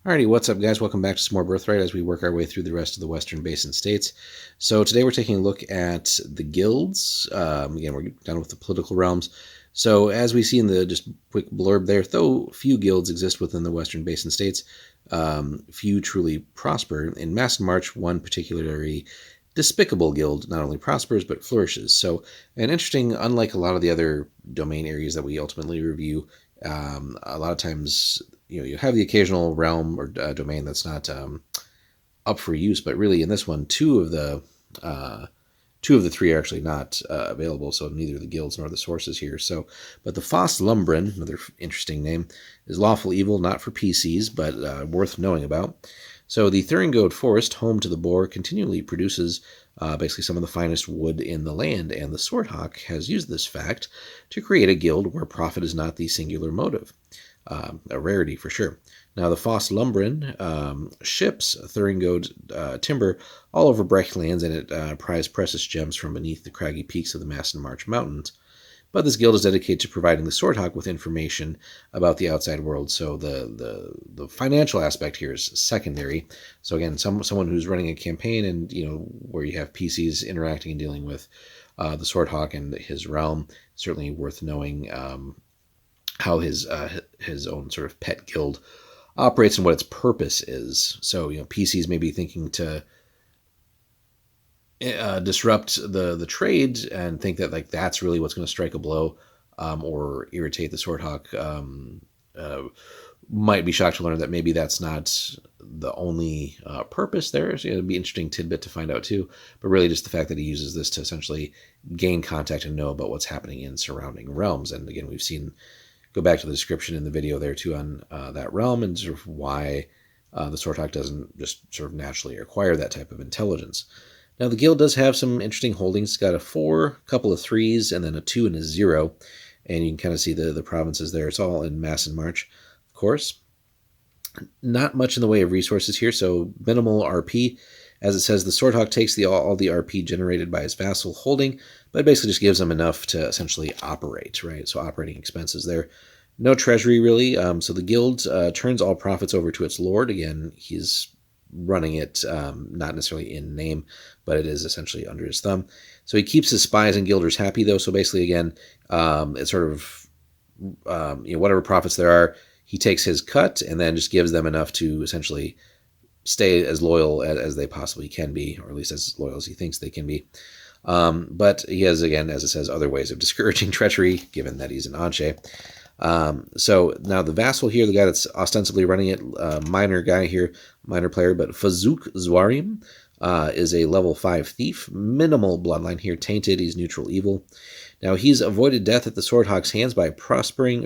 Alrighty, what's up, guys? Welcome back to some more Birthright as we work our way through the rest of the Western Basin States. So today we're taking a look at the guilds. Again, we're done with the political realms. So as we see in the just quick blurb there, though few guilds exist within the Western Basin States, few truly prosper. In Mass and March, one particularly despicable guild not only prospers but flourishes. So an interesting, unlike a lot of the other domain areas that we ultimately review, a lot of times you have the occasional realm or domain that's not up for use, but really in this one, two of the three are actually not available, so neither the guilds nor the sources here. So, but the Fosslumbren, another interesting name, is lawful evil, not for PCs, but worth knowing about. So the Thuringode Forest, home to the boar, continually produces basically some of the finest wood in the land, and the Swordhawk has used this fact to create a guild where profit is not the singular motive. A rarity for sure. Now, the Fosslumbren ships Thuringode timber all over Brecht lands, and it prize precious gems from beneath the craggy peaks of the Mass and March Mountains. But this guild is dedicated to providing the Swordhawk with information about the outside world. So the financial aspect here is secondary. So again, someone who's running a campaign and where you have PCs interacting and dealing with the Swordhawk and his realm, certainly worth knowing how his own sort of pet guild operates and what its purpose is. So PCs may be thinking to disrupt the trade and think that that's really what's going to strike a blow or irritate the Swordhawk. Might be shocked to learn that maybe that's not the only purpose there. So it'd be an interesting tidbit to find out too. But really just the fact that he uses this to essentially gain contact and know about what's happening in surrounding realms. And again, we've seen, go back to the description in the video there too on that realm and sort of why the Swordhawk doesn't just sort of naturally acquire that type of intelligence. Now, the guild does have some interesting holdings. It's got a 4, a couple of 3s, and then a 2 and a 0. And you can kind of see the provinces there. It's all in Mass and March, of course. Not much in the way of resources here, so minimal RP. As it says, the Swordhawk takes all the RP generated by his vassal holding, but it basically just gives them enough to essentially operate, right? So operating expenses there. No treasury, really. So the guild turns all profits over to its lord. Again, he's running it, not necessarily in name, but it is essentially under his thumb. So he keeps his spies and guilders happy, though. So basically, again, it's sort of whatever profits there are, he takes his cut and then just gives them enough to essentially stay as loyal as they possibly can be, or at least as loyal as he thinks they can be. But he has, again, as it says, other ways of discouraging treachery, given that he's an Anshe. So now the vassal here, the guy that's ostensibly running it, minor guy here, minor player, but Fazuk Zwarim is a level 5 thief. Minimal bloodline here, tainted. He's neutral evil. Now he's avoided death at the Swordhawk's hands by proposing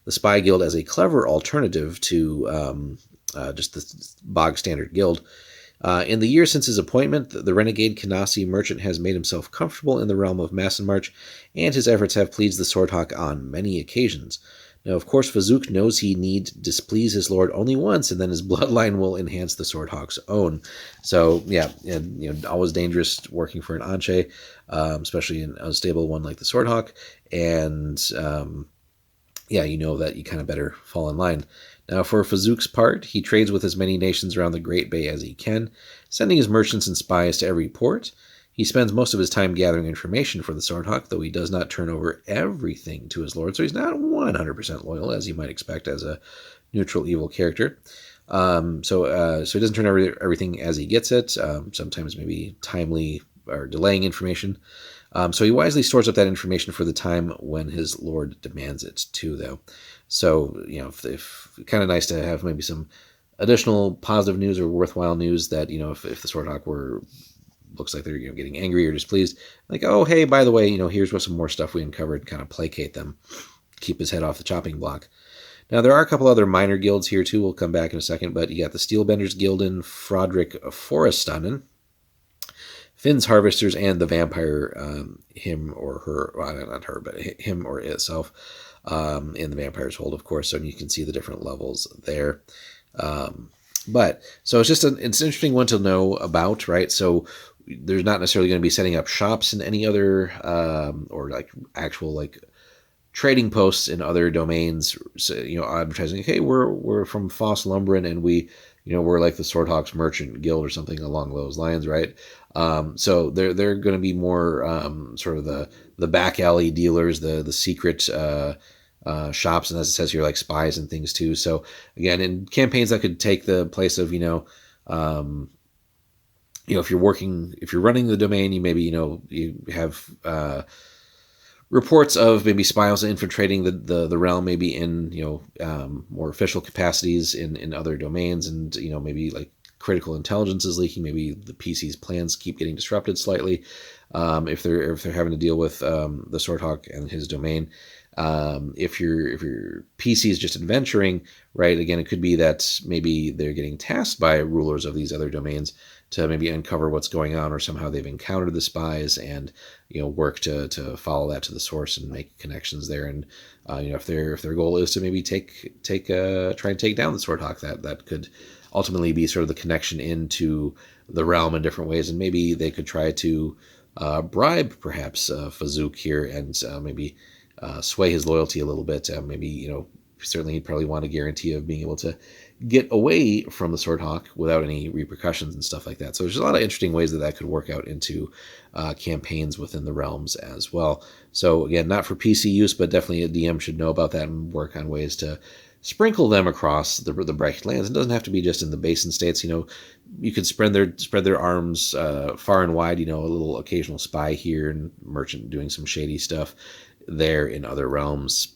the Spy Guild as a clever alternative to just the bog standard guild. In the year since his appointment, the renegade Kanasi merchant has made himself comfortable in the realm of Mass and March, and his efforts have pleased the Swordhawk on many occasions. Now, of course, Fazuk knows he need displease his lord only once, and then his bloodline will enhance the Swordhawk's own. So, yeah, and, always dangerous working for an Anshe, especially an unstable one like the Swordhawk, and yeah, that you kind of better fall in line. Now, for Fazuk's part, he trades with as many nations around the Great Bay as he can, sending his merchants and spies to every port. He spends most of his time gathering information for the Swordhawk, though he does not turn over everything to his lord, so he's not 100% loyal, as you might expect as a neutral evil character. So he doesn't turn over everything as he gets it, sometimes maybe timely or delaying information. So he wisely stores up that information for the time when his lord demands it too, though. So, if kind of nice to have maybe some additional positive news or worthwhile news that, if the Swordhawk looks like they're getting angry or displeased, like, oh, hey, by the way, here's what some more stuff we uncovered, kind of placate them, keep his head off the chopping block. Now, there are a couple other minor guilds here, too. We'll come back in a second, but you got the Steelbenders Gilden, Frodrick Forestanen, Finn's Harvesters, and the Vampire, him or her, well, not her, but him or itself, in the Vampire's Hold, of course, so you can see the different levels there. But, so it's just it's an interesting one to know about, right? So there's not necessarily going to be setting up shops in any other, or like actual, like, trading posts in other domains, so, advertising, hey, we're from Fosslumbren, and we're like the Swordhawks Merchant Guild or something along those lines, right? So they're going to be more sort of the back alley dealers, the secret shops, and as it says here, like spies and things too. So again, in campaigns that could take the place of if you're running the domain, you maybe you have reports of maybe spies infiltrating the realm, maybe in more official capacities in other domains, and maybe like critical intelligence is leaking. Maybe the PC's plans keep getting disrupted slightly. If they're having to deal with the Swordhawk and his domain. If your PC is just adventuring, right? Again, it could be that maybe they're getting tasked by rulers of these other domains to maybe uncover what's going on, or somehow they've encountered the spies and work to follow that to the source and make connections there. And if their goal is to maybe try and take down the Swordhawk, that could ultimately be sort of the connection into the realm in different ways. And maybe they could try to bribe perhaps Fazook here and maybe sway his loyalty a little bit. Maybe certainly he'd probably want a guarantee of being able to get away from the Swordhawk without any repercussions and stuff like that. So there's a lot of interesting ways that could work out into campaigns within the realms as well. So again, not for PC use, but definitely a DM should know about that and work on ways to sprinkle them across the brackish lands. It doesn't have to be just in the Basin States. You could spread their arms far and wide. A little occasional spy here and merchant doing some shady stuff there in other realms.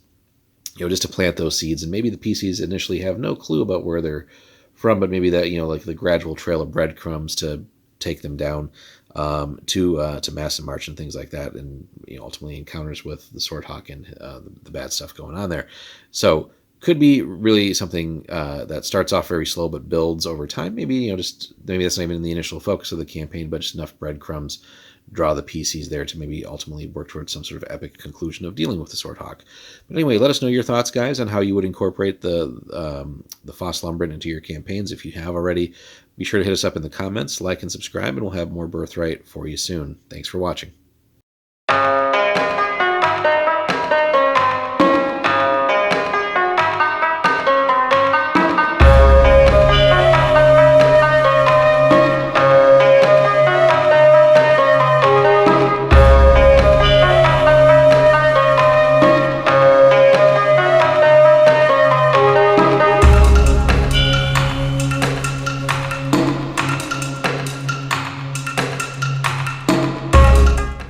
Just to plant those seeds, and maybe the PCs initially have no clue about where they're from, but maybe that like the gradual trail of breadcrumbs to take them down to Mass and March and things like that, and ultimately encounters with the Swordhawk and the bad stuff going on there. So could be really something that starts off very slow but builds over time. Maybe maybe that's not even the initial focus of the campaign, but just enough breadcrumbs draw the PCs there to maybe ultimately work towards some sort of epic conclusion of dealing with the Swordhawk. But anyway, let us know your thoughts, guys, on how you would incorporate the Fosslumbren into your campaigns. If you have already, be sure to hit us up in the comments, like and subscribe, and we'll have more Birthright for you soon. Thanks for watching.